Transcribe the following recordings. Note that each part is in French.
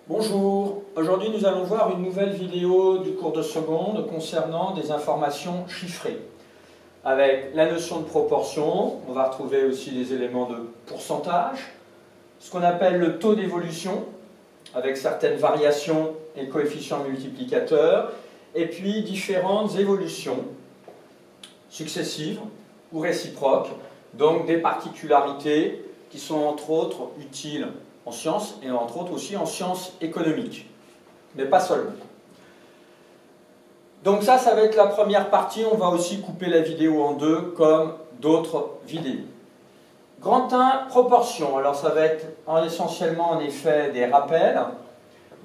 Bonjour, aujourd'hui nous allons voir une nouvelle vidéo du cours de seconde concernant des informations chiffrées. Avec la notion de proportion, on va retrouver aussi des éléments de pourcentage, ce qu'on appelle le taux d'évolution, avec certaines variations et coefficients multiplicateurs, et puis différentes évolutions successives ou réciproques, donc des particularités qui sont entre autres utiles en sciences et entre autres aussi en sciences économiques, mais pas seulement. Donc ça va être la première partie, on va aussi couper la vidéo en deux comme d'autres vidéos. Grand 1, proportion, alors ça va être essentiellement en effet des rappels.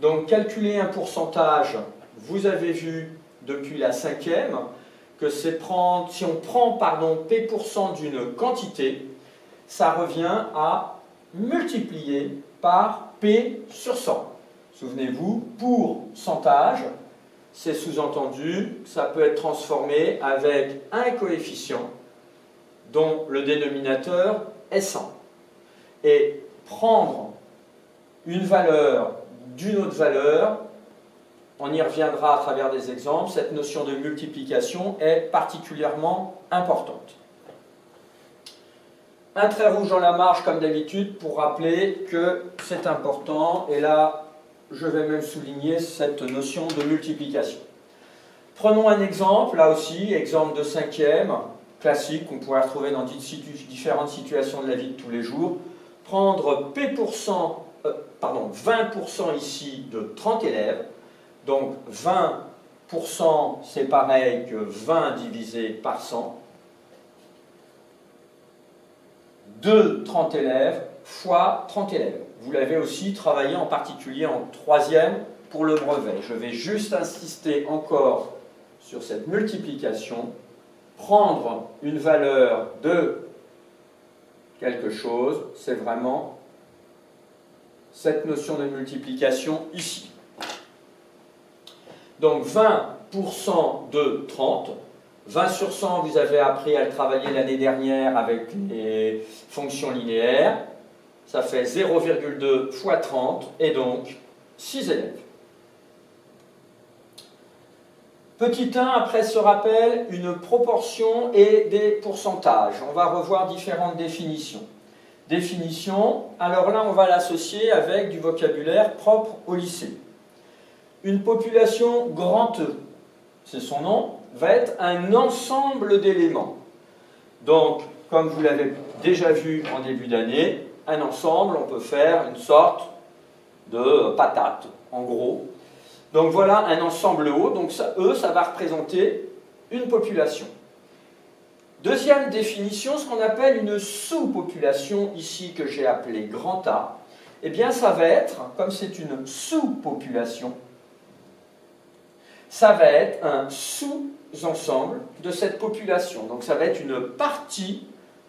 Donc calculer un pourcentage, vous avez vu depuis la 5e que c'est prendre, si on prend P% d'une quantité, ça revient à multiplier par P sur 100. Souvenez-vous, pourcentage, c'est sous-entendu, ça peut être transformé avec un coefficient dont le dénominateur est 100. Et prendre une valeur d'une autre valeur, on y reviendra à travers des exemples, cette notion de multiplication est particulièrement importante. Un trait rouge dans la marge comme d'habitude pour rappeler que c'est important, et là je vais même souligner cette notion de multiplication. Prenons un exemple, là aussi, exemple de 5e, classique, qu'on pourrait retrouver dans différentes situations de la vie de tous les jours. Prendre 20% ici de 30 élèves, donc 20% c'est pareil que 20 divisé par 100, de 30 élèves fois 30 élèves. Vous l'avez aussi travaillé en particulier en 3e pour le brevet. Je vais juste insister encore sur cette multiplication. Prendre une valeur de quelque chose, c'est vraiment cette notion de multiplication ici. Donc 20% de 30. 20 sur 100, vous avez appris à le travailler l'année dernière avec les fonctions linéaires. Ça fait 0,2 fois 30 et donc 6 élèves. Petit 1, après ce rappel, une proportion et des pourcentages. On va revoir différentes définitions. Définition, alors là on va l'associer avec du vocabulaire propre au lycée. Une population grand E, c'est son nom, va être un ensemble d'éléments. Donc, comme vous l'avez déjà vu en début d'année, un ensemble, on peut faire une sorte de patate, en gros. Donc voilà un ensemble E, donc ça, ça va représenter une population. Deuxième définition, ce qu'on appelle une sous-population, ici que j'ai appelée grand A, eh bien ça va être, comme c'est une sous-population, ça va être un sous-ensemble de cette population. Donc ça va être une partie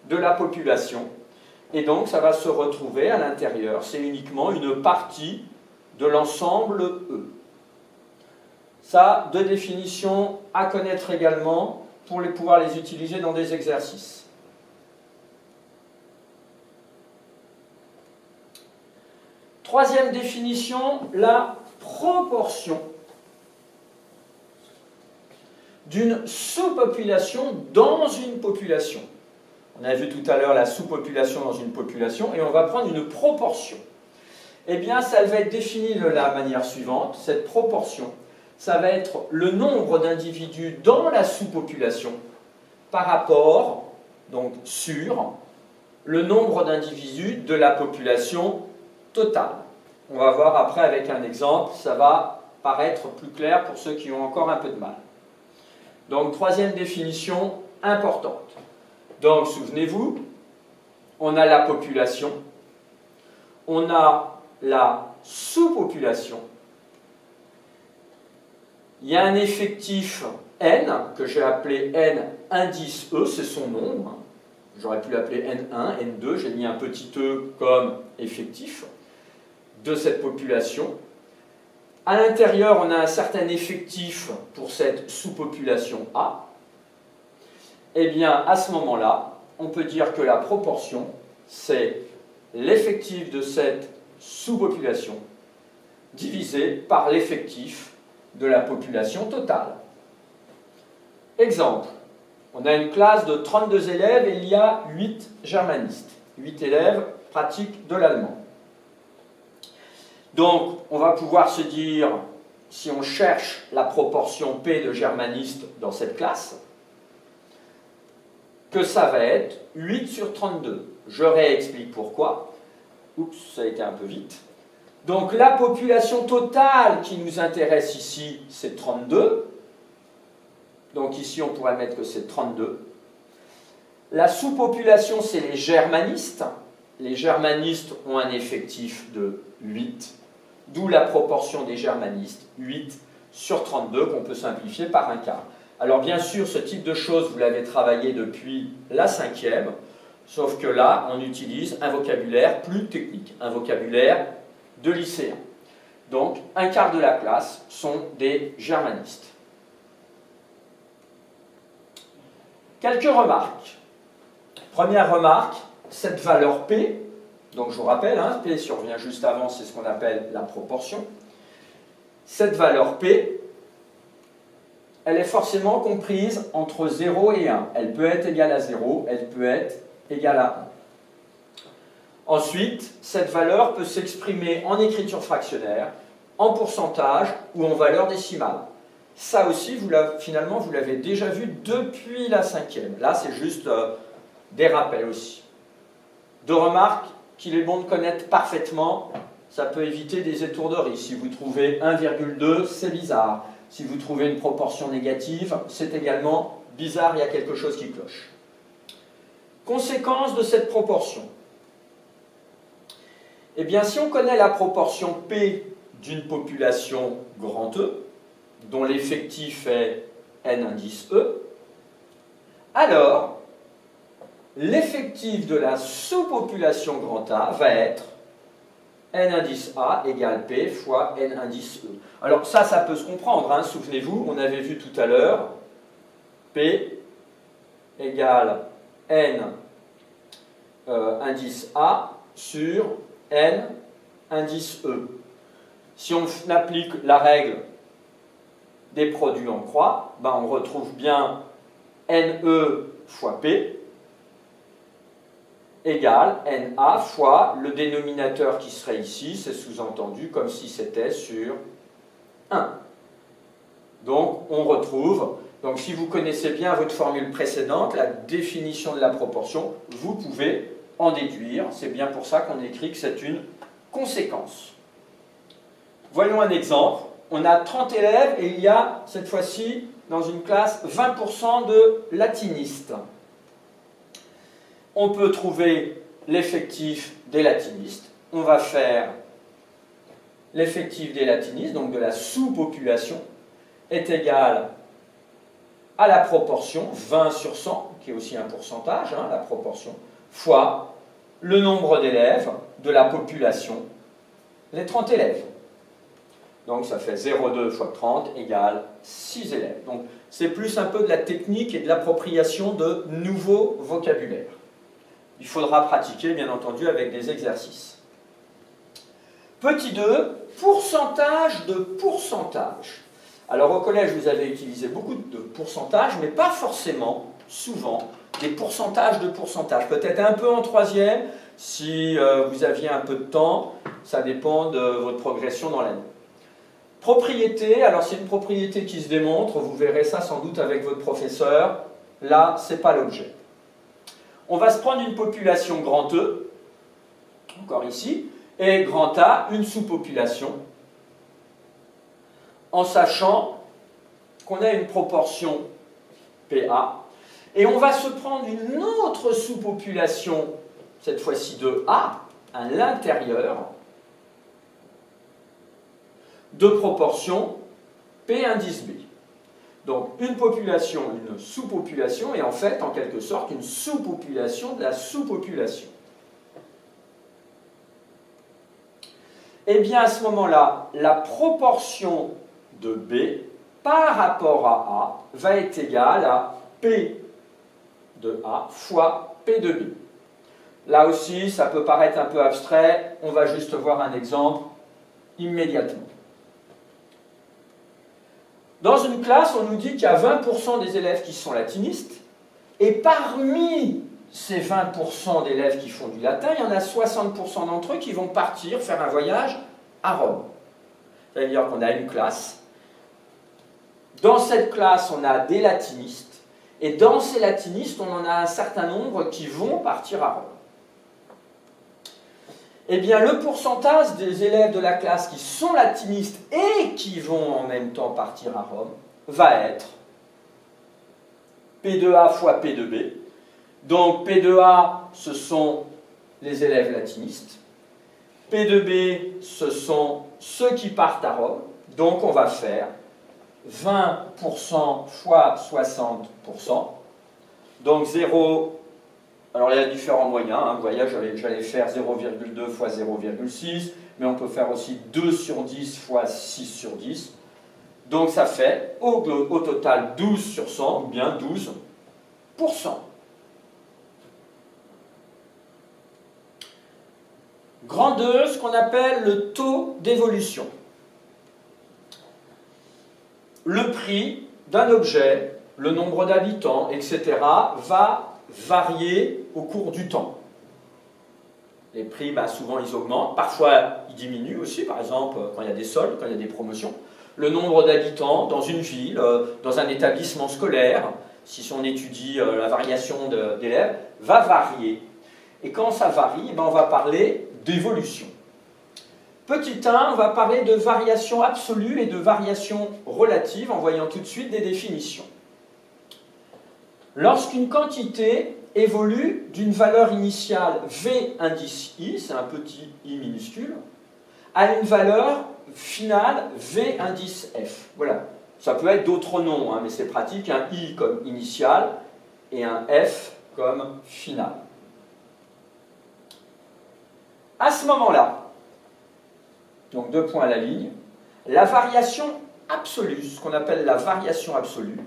de la population. Et donc ça va se retrouver à l'intérieur. C'est uniquement une partie de l'ensemble E. Ça, deux définitions à connaître également pour pouvoir les utiliser dans des exercices. Troisième définition, la proportion d'une sous-population dans une population. On a vu tout à l'heure la sous-population dans une population et on va prendre une proportion. Eh bien, ça va être défini de la manière suivante. Cette proportion, ça va être le nombre d'individus dans la sous-population par rapport, donc sur, le nombre d'individus de la population totale. On va voir après avec un exemple, ça va paraître plus clair pour ceux qui ont encore un peu de mal. Donc, troisième définition importante. Donc, souvenez-vous, on a la population, on a la sous-population, il y a un effectif N, que j'ai appelé N indice E, c'est son nombre. J'aurais pu l'appeler N1, N2, j'ai mis un petit e comme effectif de cette population. À l'intérieur, on a un certain effectif pour cette sous-population A. Eh bien, à ce moment-là, on peut dire que la proportion, c'est l'effectif de cette sous-population divisé par l'effectif de la population totale. Exemple, on a une classe de 32 élèves et il y a 8 germanistes. 8 élèves pratiquent de l'allemand. Donc, on va pouvoir se dire, si on cherche la proportion P de germanistes dans cette classe, que ça va être 8 sur 32. Je réexplique pourquoi. Oups, ça a été un peu vite. Donc, la population totale qui nous intéresse ici, c'est 32. Donc, ici, on pourrait mettre que c'est 32. La sous-population, c'est les germanistes. Les germanistes ont un effectif de 8. D'où la proportion des germanistes, 8 sur 32, qu'on peut simplifier par un quart. Alors bien sûr, ce type de choses, vous l'avez travaillé depuis la 5e, sauf que là, on utilise un vocabulaire plus technique, un vocabulaire de lycéen. Donc, un quart de la classe sont des germanistes. Quelques remarques. Première remarque, cette valeur P, donc je vous rappelle, P survient juste avant, c'est ce qu'on appelle la proportion. Cette valeur P, elle est forcément comprise entre 0 et 1. Elle peut être égale à 0, elle peut être égale à 1. Ensuite, cette valeur peut s'exprimer en écriture fractionnaire, en pourcentage ou en valeur décimale. Ça aussi, finalement, vous l'avez déjà vu depuis la 5e. Là, c'est juste des rappels aussi. Deux remarques qu'il est bon de connaître parfaitement, ça peut éviter des étourderies. Si vous trouvez 1,2, c'est bizarre. Si vous trouvez une proportion négative, c'est également bizarre, il y a quelque chose qui cloche. Conséquence de cette proportion. Eh bien, si on connaît la proportion P d'une population grand E, dont l'effectif est n indice E, alors l'effectif de la sous-population grand A va être n indice A égale P fois n indice E. Alors ça peut se comprendre, souvenez-vous, on avait vu tout à l'heure P égale n indice A sur n indice E. Si on applique la règle des produits en croix, on retrouve bien NE fois P égale NA fois le dénominateur qui serait ici, c'est sous-entendu comme si c'était sur 1. Donc on retrouve, si vous connaissez bien votre formule précédente, la définition de la proportion, vous pouvez en déduire, c'est bien pour ça qu'on écrit que c'est une conséquence. Voyons un exemple. On a 30 élèves et il y a, cette fois-ci, dans une classe, 20% de latinistes. On peut trouver l'effectif des latinistes. On va faire l'effectif des latinistes, donc de la sous-population, est égal à la proportion, 20 sur 100, qui est aussi un pourcentage, la proportion, fois le nombre d'élèves de la population, les 30 élèves. Donc ça fait 0,2 fois 30 égale 6 élèves. Donc c'est plus un peu de la technique et de l'appropriation de nouveaux vocabulaires. Il faudra pratiquer, bien entendu, avec des exercices. Petit 2, pourcentage de pourcentage. Alors au collège, vous avez utilisé beaucoup de pourcentages, mais pas forcément, souvent, des pourcentages de pourcentage. Peut-être un peu en 3e, si vous aviez un peu de temps, ça dépend de votre progression dans l'année. Propriété, alors c'est une propriété qui se démontre, vous verrez ça sans doute avec votre professeur, là, ce n'est pas l'objet. On va se prendre une population grand E, encore ici, et grand A, une sous-population, en sachant qu'on a une proportion PA, et on va se prendre une autre sous-population, cette fois-ci de A, à l'intérieur, de proportion P indice B. Donc une population, une sous-population, et en fait, en quelque sorte, une sous-population de la sous-population. Eh bien, à ce moment-là, la proportion de B par rapport à A va être égale à P de A fois P de B. Là aussi, ça peut paraître un peu abstrait, on va juste voir un exemple immédiatement. Dans une classe, on nous dit qu'il y a 20% des élèves qui sont latinistes, et parmi ces 20% d'élèves qui font du latin, il y en a 60% d'entre eux qui vont partir faire un voyage à Rome. C'est-à-dire qu'on a une classe. Dans cette classe, on a des latinistes, et dans ces latinistes, on en a un certain nombre qui vont partir à Rome. Eh bien, le pourcentage des élèves de la classe qui sont latinistes et qui vont en même temps partir à Rome va être P2A fois P2B. Donc, P2A, ce sont les élèves latinistes. P2B, ce sont ceux qui partent à Rome. Donc, on va faire 20% fois 60%. Donc, 0... Alors, il y a différents moyens. Vous voyez, j'allais faire 0,2 fois 0,6, mais on peut faire aussi 2 sur 10 fois 6 sur 10. Donc, ça fait au total 12 sur 100, ou bien 12%. Grand 2, ce qu'on appelle le taux d'évolution. Le prix d'un objet, le nombre d'habitants, etc., va varier au cours du temps. Les prix, souvent, ils augmentent. Parfois, ils diminuent aussi, par exemple, quand il y a des soldes, quand il y a des promotions. Le nombre d'habitants dans une ville, dans un établissement scolaire, si on étudie la variation d'élèves, va varier. Et quand ça varie, on va parler d'évolution. Petit 1, on va parler de variation absolue et de variation relative, en voyant tout de suite des définitions. Lorsqu'une quantité évolue d'une valeur initiale V indice I, c'est un petit i minuscule, à une valeur finale V indice F. Voilà. Ça peut être d'autres noms, mais c'est pratique, un I comme initial et un F comme final. À ce moment-là, donc 2 points à la ligne, la variation absolue, ce qu'on appelle la variation absolue,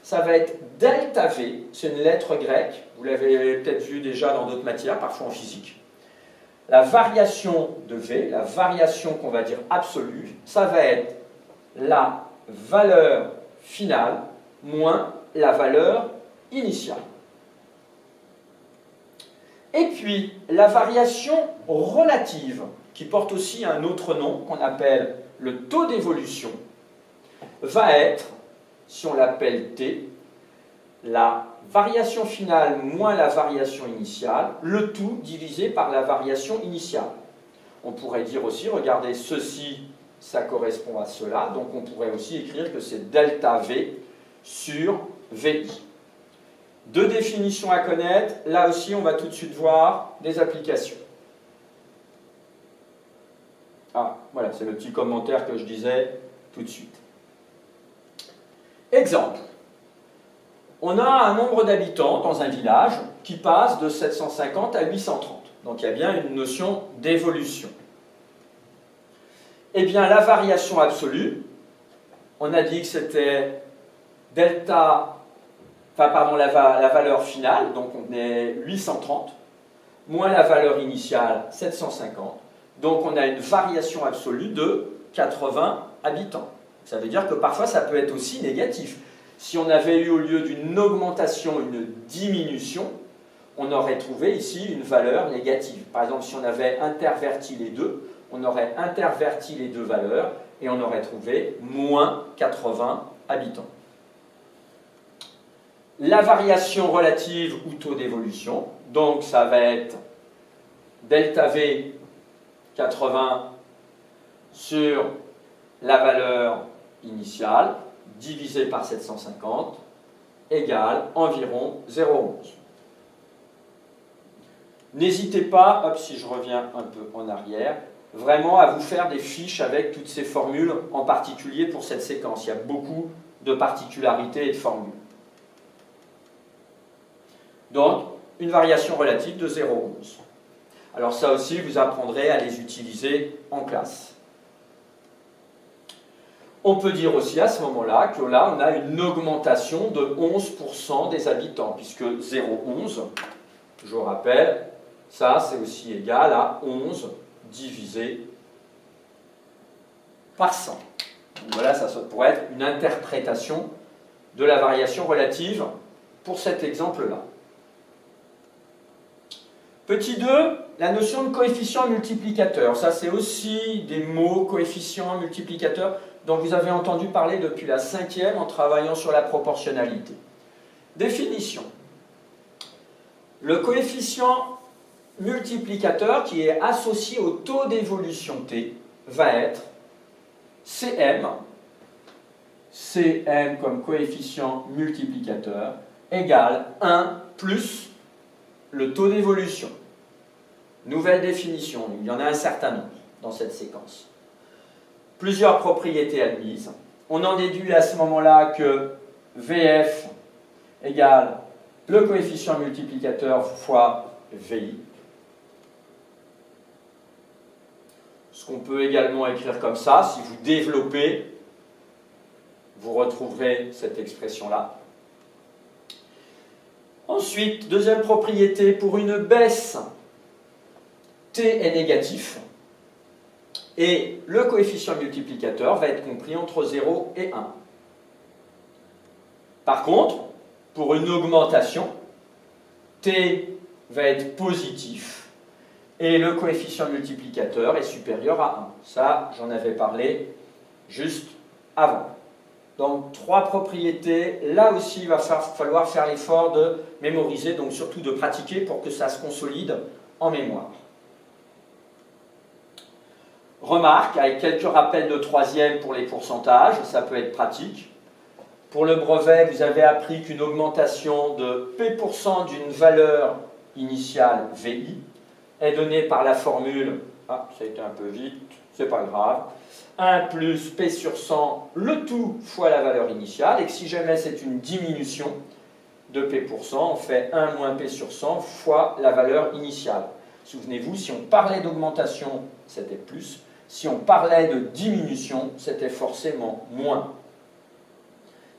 ça va être delta V, c'est une lettre grecque, vous l'avez peut-être vu déjà dans d'autres matières, parfois en physique. La variation de V, la variation qu'on va dire absolue, ça va être la valeur finale moins la valeur initiale. Et puis, la variation relative, qui porte aussi un autre nom, qu'on appelle le taux d'évolution, va être, si on l'appelle T, la variation finale moins la variation initiale, le tout divisé par la variation initiale. On pourrait dire aussi, regardez, ceci, ça correspond à cela, donc on pourrait aussi écrire que c'est delta V sur VI. 2 définitions à connaître, là aussi on va tout de suite voir des applications. Ah, voilà, c'est le petit commentaire que je disais tout de suite. Exemple. On a un nombre d'habitants dans un village qui passe de 750 à 830. Donc il y a bien une notion d'évolution. Eh bien, la variation absolue, on a dit que c'était delta, la valeur finale, donc on est 830, moins la valeur initiale, 750. Donc on a une variation absolue de 80 habitants. Ça veut dire que parfois ça peut être aussi négatif. Si on avait eu au lieu d'une augmentation une diminution, on aurait trouvé ici une valeur négative. Par exemple, si on avait interverti les deux, on aurait interverti les deux valeurs et on aurait trouvé moins 80 habitants. La variation relative ou taux d'évolution, donc ça va être delta V 80 sur la valeur initiale divisé par 750 égale environ 0,11. N'hésitez pas, si je reviens un peu en arrière, vraiment à vous faire des fiches avec toutes ces formules, en particulier pour cette séquence. Il y a beaucoup de particularités et de formules. Donc, une variation relative de 0,11. Alors ça aussi, vous apprendrez à les utiliser en classe. On peut dire aussi à ce moment-là que là, on a une augmentation de 11% des habitants, puisque 0,11, je vous rappelle, ça c'est aussi égal à 11 divisé par 100. Donc voilà, ça pourrait être une interprétation de la variation relative pour cet exemple-là. Petit 2, la notion de coefficient multiplicateur. Ça, c'est aussi des mots, coefficient multiplicateur, dont vous avez entendu parler depuis la 5e en travaillant sur la proportionnalité. Définition. Le coefficient multiplicateur qui est associé au taux d'évolution t va être Cm, Cm comme coefficient multiplicateur, égale 1 plus le taux d'évolution. Nouvelle définition, il y en a un certain nombre dans cette séquence. Plusieurs propriétés admises. On en déduit à ce moment-là que Vf égale le coefficient multiplicateur fois Vi. Ce qu'on peut également écrire comme ça, si vous développez, vous retrouverez cette expression-là. Ensuite, deuxième propriété, pour une baisse, t est négatif et le coefficient multiplicateur va être compris entre 0 et 1. Par contre, pour une augmentation, t va être positif et le coefficient multiplicateur est supérieur à 1. Ça, j'en avais parlé juste avant. Donc, 3 propriétés. Là aussi, il va falloir faire l'effort de mémoriser, donc surtout de pratiquer pour que ça se consolide en mémoire. Remarque, avec quelques rappels de 3e pour les pourcentages, ça peut être pratique. Pour le brevet, vous avez appris qu'une augmentation de P% d'une valeur initiale VI est donnée par la formule, ça a été un peu vite, c'est pas grave, 1 plus P sur 100, le tout fois la valeur initiale, et que si jamais c'est une diminution de P%, on fait 1 moins P sur 100 fois la valeur initiale. Souvenez-vous, si on parlait d'augmentation, c'était plus. Si on parlait de diminution, c'était forcément moins.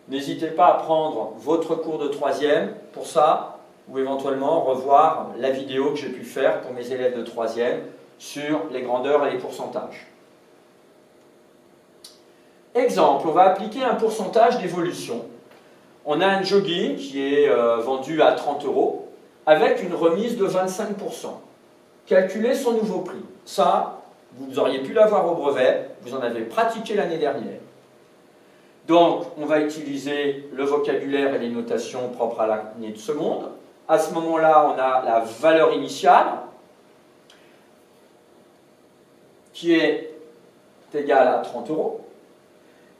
N'hésitez pas à prendre votre cours de 3e pour ça, ou éventuellement revoir la vidéo que j'ai pu faire pour mes élèves de 3e sur les grandeurs et les pourcentages. Exemple, on va appliquer un pourcentage d'évolution. On a un jogging qui est vendu à 30 € avec une remise de 25%. Calculez son nouveau prix. Ça, vous auriez pu l'avoir au brevet, vous en avez pratiqué l'année dernière. Donc, on va utiliser le vocabulaire et les notations propres à l'année de seconde. À ce moment-là, on a la valeur initiale qui est égale à 30 €.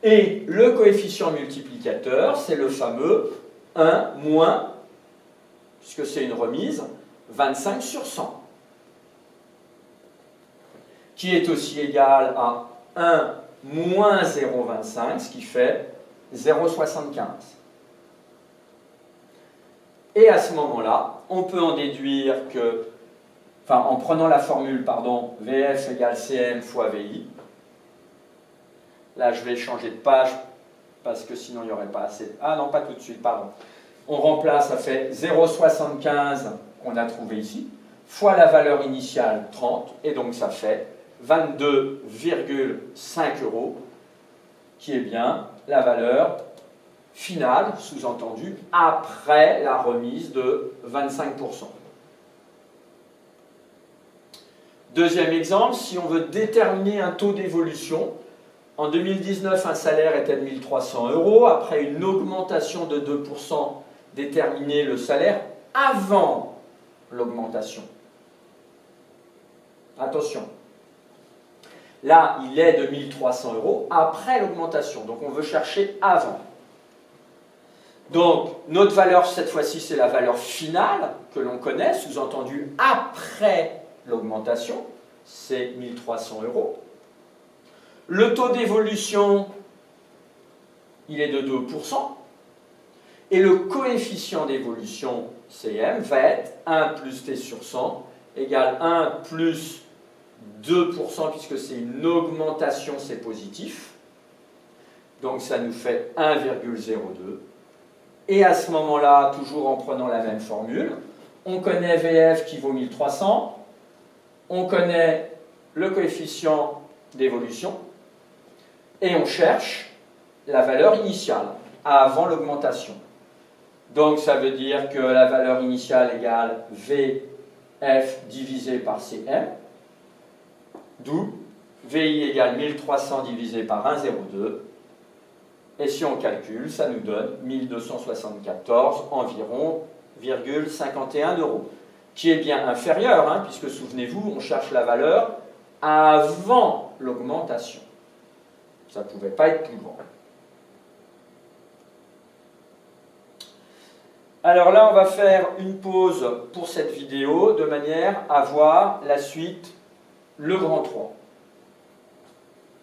Et le coefficient multiplicateur, c'est le fameux 1 moins, puisque c'est une remise, 25 sur 100. Qui est aussi égal à 1 moins 0,25, ce qui fait 0,75. Et à ce moment-là, on peut en déduire que, en prenant la formule, VF égale CM fois VI. Là, je vais changer de page, parce que sinon, il n'y aurait pas assez... Ah non, pas tout de suite, pardon. On remplace, ça fait 0,75 qu'on a trouvé ici, fois la valeur initiale, 30, et donc ça fait 22,5 €, qui est bien la valeur finale, sous-entendu, après la remise de 25%. Deuxième exemple, si on veut déterminer un taux d'évolution, en 2019, un salaire était de 1 300 €, après une augmentation de 2%, déterminer le salaire avant l'augmentation. Attention. Là, il est de 1 300 € après l'augmentation. Donc, on veut chercher avant. Donc, notre valeur, cette fois-ci, c'est la valeur finale que l'on connaît, sous-entendu après l'augmentation. C'est 1 300 €. Le taux d'évolution, il est de 2%. Et le coefficient d'évolution, Cm, va être 1 plus T sur 100 égale 1 plus 2%, puisque c'est une augmentation, c'est positif. Donc ça nous fait 1,02. Et à ce moment-là, toujours en prenant la même formule, on connaît VF qui vaut 1300, on connaît le coefficient d'évolution, et on cherche la valeur initiale avant l'augmentation. Donc ça veut dire que la valeur initiale égale VF divisé par CM, d'où VI égale 1300 divisé par 1,02. Et si on calcule, ça nous donne 1274 environ, 51 €, qui est bien inférieur, hein, puisque souvenez-vous, on cherche la valeur avant l'augmentation. Ça ne pouvait pas être plus grand. Alors là, on va faire une pause pour cette vidéo, de manière à voir la suite, le grand 3.